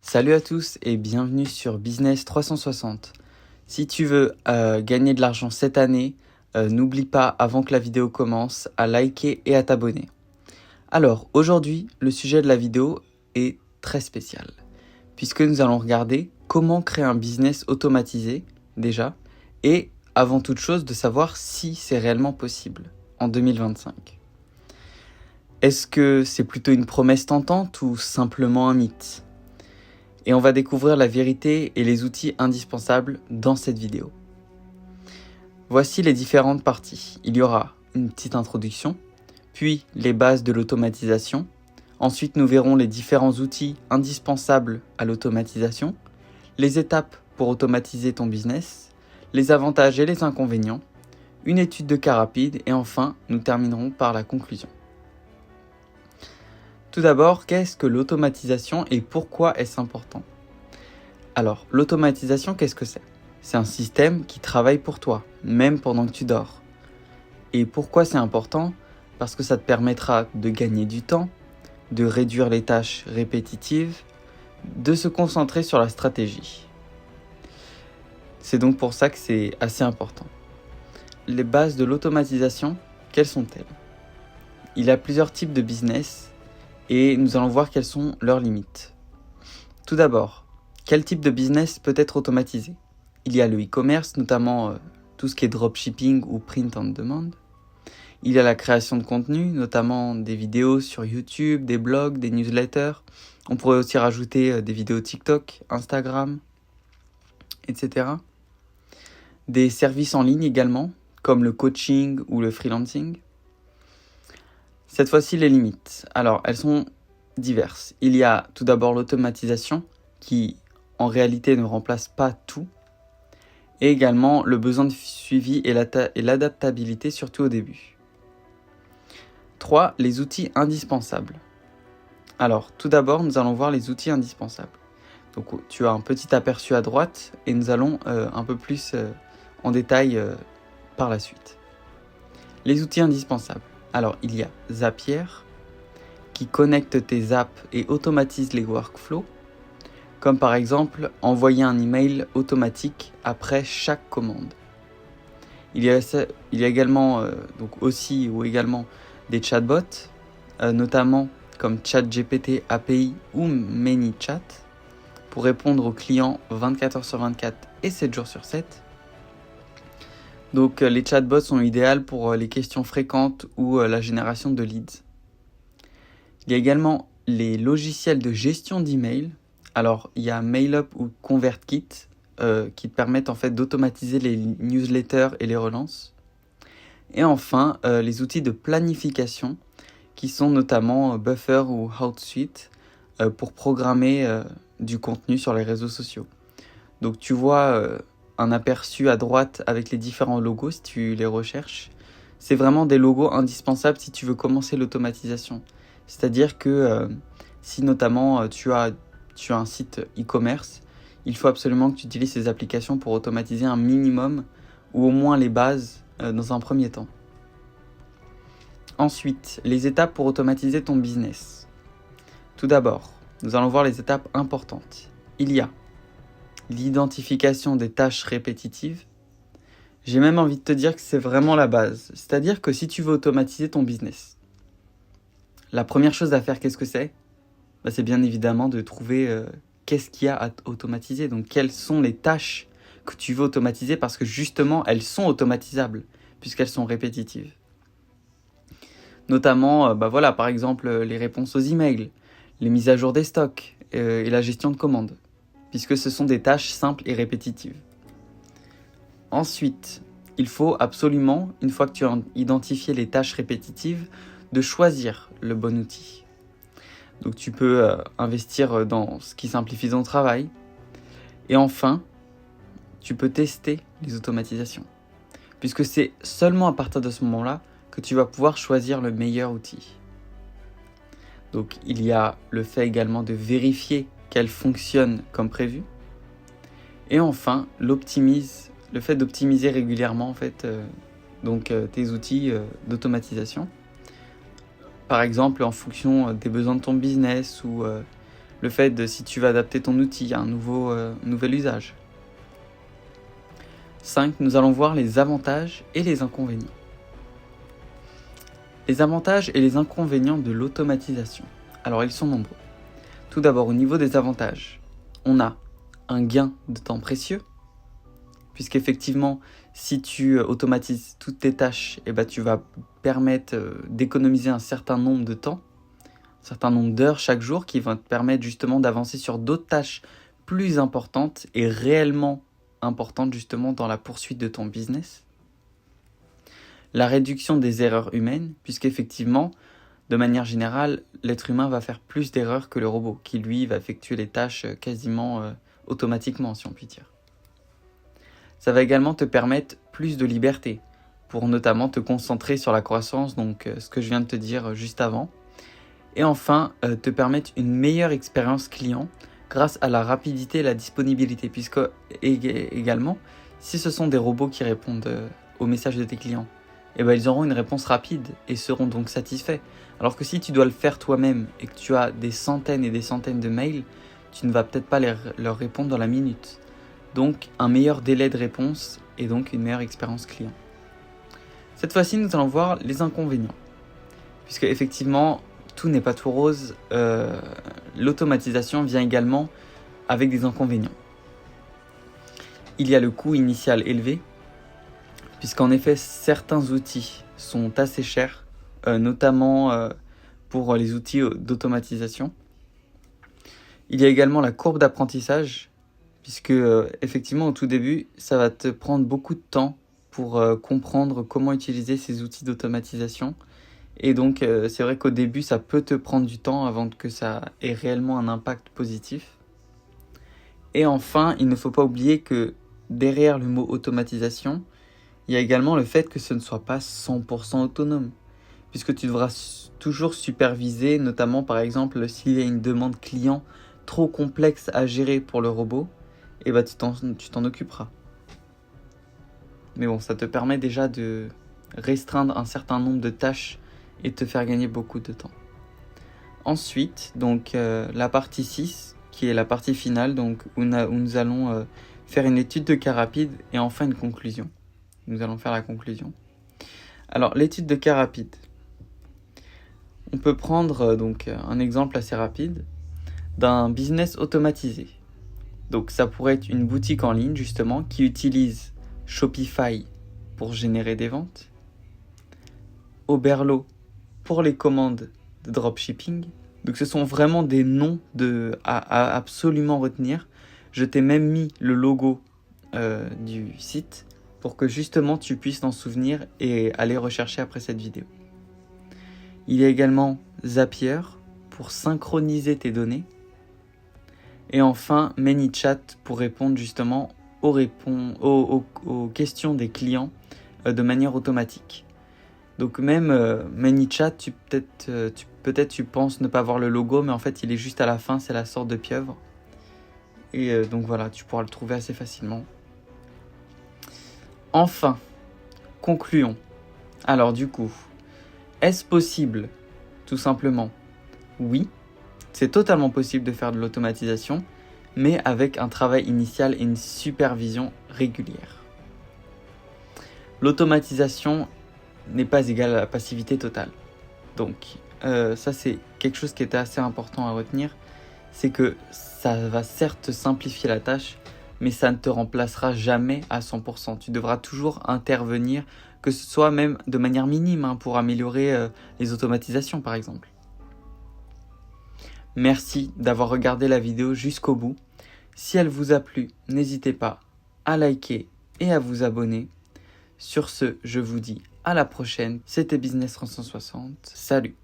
Salut à tous et bienvenue sur Business 360. Si tu veux gagner de l'argent cette année, n'oublie pas avant que la vidéo commence à liker et à t'abonner. Alors aujourd'hui, le sujet de la vidéo est très spécial puisque nous allons regarder comment créer un business automatisé déjà et avant toute chose de savoir si c'est réellement possible en 2025. Est-ce que c'est plutôt une promesse tentante ou simplement un mythe ? Et on va découvrir la vérité et les outils indispensables dans cette vidéo. Voici les différentes parties. Il y aura une petite introduction, puis les bases de l'automatisation. Ensuite, nous verrons les différents outils indispensables à l'automatisation, les étapes pour automatiser ton business, les avantages et les inconvénients, une étude de cas rapide et enfin, nous terminerons par la conclusion. Tout d'abord, qu'est-ce que l'automatisation et pourquoi est-ce important ? Alors, l'automatisation, qu'est-ce que c'est ? C'est un système qui travaille pour toi, même pendant que tu dors. Et pourquoi c'est important ? Parce que ça te permettra de gagner du temps, de réduire les tâches répétitives, de se concentrer sur la stratégie. C'est donc pour ça que c'est assez important. Les bases de l'automatisation, quelles sont-elles ? Il y a plusieurs types de business et nous allons voir quelles sont leurs limites. Tout d'abord, quel type de business peut être automatisé ? Il y a le e-commerce, notamment tout ce qui est dropshipping ou print on demand. Il y a la création de contenu, notamment des vidéos sur YouTube, des blogs, des newsletters. On pourrait aussi rajouter des vidéos TikTok, Instagram, etc. Des services en ligne également, comme le coaching ou le freelancing. Cette fois-ci, les limites. Alors, elles sont diverses. Il y a tout d'abord l'automatisation qui, en réalité, ne remplace pas tout. Et également le besoin de suivi et l'adaptabilité, surtout au début. 3. Les outils indispensables. Alors, tout d'abord, nous allons voir les outils indispensables. Donc, tu as un petit aperçu à droite et nous allons un peu plus en détail par la suite. Les outils indispensables. Alors, il y a Zapier, qui connecte tes apps et automatise les workflows, comme par exemple envoyer un email automatique après chaque commande. Il y a également également des chatbots, notamment comme ChatGPT API ou ManyChat, pour répondre aux clients 24h/24 et 7 jours sur 7. Donc les chatbots sont idéaux pour les questions fréquentes ou la génération de leads. Il y a également les logiciels de gestion d'email. Alors il y a MailUp ou ConvertKit qui te permettent en fait d'automatiser les newsletters et les relances. Et enfin les outils de planification qui sont notamment Buffer ou Outsuite pour programmer du contenu sur les réseaux sociaux. Donc tu vois un aperçu à droite avec les différents logos si tu les recherches. C'est vraiment des logos indispensables si tu veux commencer l'automatisation. C'est-à-dire que si notamment tu as un site e-commerce, il faut absolument que tu utilises ces applications pour automatiser un minimum ou au moins les bases dans un premier temps. Ensuite, les étapes pour automatiser ton business. Tout d'abord, nous allons voir les étapes importantes. Il y a l'identification des tâches répétitives. J'ai même envie de te dire que c'est vraiment la base. C'est-à-dire que si tu veux automatiser ton business, la première chose à faire, qu'est-ce que c'est ? C'est bien évidemment de trouver qu'est-ce qu'il y a à automatiser. Donc, quelles sont les tâches que tu veux automatiser parce que justement, elles sont automatisables puisqu'elles sont répétitives. Notamment, par exemple, les réponses aux emails, les mises à jour des stocks et la gestion de commandes, puisque ce sont des tâches simples et répétitives. Ensuite, il faut absolument, une fois que tu as identifié les tâches répétitives, de choisir le bon outil. Donc tu peux investir dans ce qui simplifie ton travail. Et enfin, tu peux tester les automatisations. Puisque c'est seulement à partir de ce moment-là que tu vas pouvoir choisir le meilleur outil. Donc il y a le fait également de vérifier qu'elle fonctionne comme prévu. Et enfin, le fait d'optimiser régulièrement en fait, tes outils d'automatisation. Par exemple, en fonction des besoins de ton business ou le fait de si tu vas adapter ton outil à un nouvel usage. 5. Nous allons voir les avantages et les inconvénients. Les avantages et les inconvénients de l'automatisation. Alors, ils sont nombreux. Tout d'abord, au niveau des avantages, on a un gain de temps précieux, puisqu'effectivement, si tu automatises toutes tes tâches, tu vas permettre d'économiser un certain nombre de temps, un certain nombre d'heures chaque jour, qui va te permettre justement d'avancer sur d'autres tâches plus importantes et réellement importante justement dans la poursuite de ton business. La réduction des erreurs humaines, puisqu'effectivement, de manière générale, l'être humain va faire plus d'erreurs que le robot, qui lui va effectuer les tâches quasiment automatiquement, si on peut dire. Ça va également te permettre plus de liberté, pour notamment te concentrer sur la croissance, donc ce que je viens de te dire juste avant. Et enfin, te permettre une meilleure expérience client, grâce à la rapidité et la disponibilité, puisque également, si ce sont des robots qui répondent aux messages de tes clients, ils auront une réponse rapide et seront donc satisfaits. Alors que si tu dois le faire toi-même et que tu as des centaines et des centaines de mails, tu ne vas peut-être pas leur répondre dans la minute. Donc un meilleur délai de réponse et donc une meilleure expérience client. Cette fois-ci, nous allons voir les inconvénients, puisque effectivement, tout n'est pas tout rose. L'automatisation vient également avec des inconvénients. Il y a le coût initial élevé, puisqu'en effet certains outils sont assez chers, notamment pour les outils d'automatisation. Il y a également la courbe d'apprentissage, puisque effectivement au tout début ça va te prendre beaucoup de temps pour comprendre comment utiliser ces outils d'automatisation. Et donc, c'est vrai qu'au début, ça peut te prendre du temps avant que ça ait réellement un impact positif. Et enfin, il ne faut pas oublier que derrière le mot automatisation, il y a également le fait que ce ne soit pas 100% autonome. Puisque tu devras toujours superviser, notamment par exemple, s'il y a une demande client trop complexe à gérer pour le robot, tu t'en occuperas. Mais bon, ça te permet déjà de restreindre un certain nombre de tâches et te faire gagner beaucoup de temps. Ensuite, donc la partie 6, qui est la partie finale, donc où nous allons faire une étude de cas rapide et enfin une conclusion. Nous allons faire la conclusion. Alors, l'étude de cas rapide. On peut prendre donc un exemple assez rapide d'un business automatisé. Donc, ça pourrait être une boutique en ligne, justement, qui utilise Shopify pour générer des ventes, Oberlo pour les commandes de dropshipping. Donc ce sont vraiment des noms à absolument retenir. Je t'ai même mis le logo du site pour que justement tu puisses t'en souvenir et aller rechercher après cette vidéo. Il y a également Zapier pour synchroniser tes données. Et enfin ManyChat pour répondre justement aux questions des clients de manière automatique. Donc même ManyChat, peut-être tu penses ne pas voir le logo, mais en fait il est juste à la fin, c'est la sorte de pieuvre. Et donc voilà, tu pourras le trouver assez facilement. Enfin, concluons. Alors du coup, est-ce possible? Tout simplement, oui, c'est totalement possible de faire de l'automatisation, mais avec un travail initial et une supervision régulière. L'automatisation n'est pas égale à la passivité totale. Donc ça c'est quelque chose qui était assez important à retenir, c'est que ça va certes simplifier la tâche, mais ça ne te remplacera jamais à 100%. Tu devras toujours intervenir, que ce soit même de manière minime, pour améliorer les automatisations par exemple. Merci d'avoir regardé la vidéo jusqu'au bout. Si elle vous a plu, n'hésitez pas à liker et à vous abonner. Sur ce, je vous dis à la prochaine. C'était Business 360. Salut!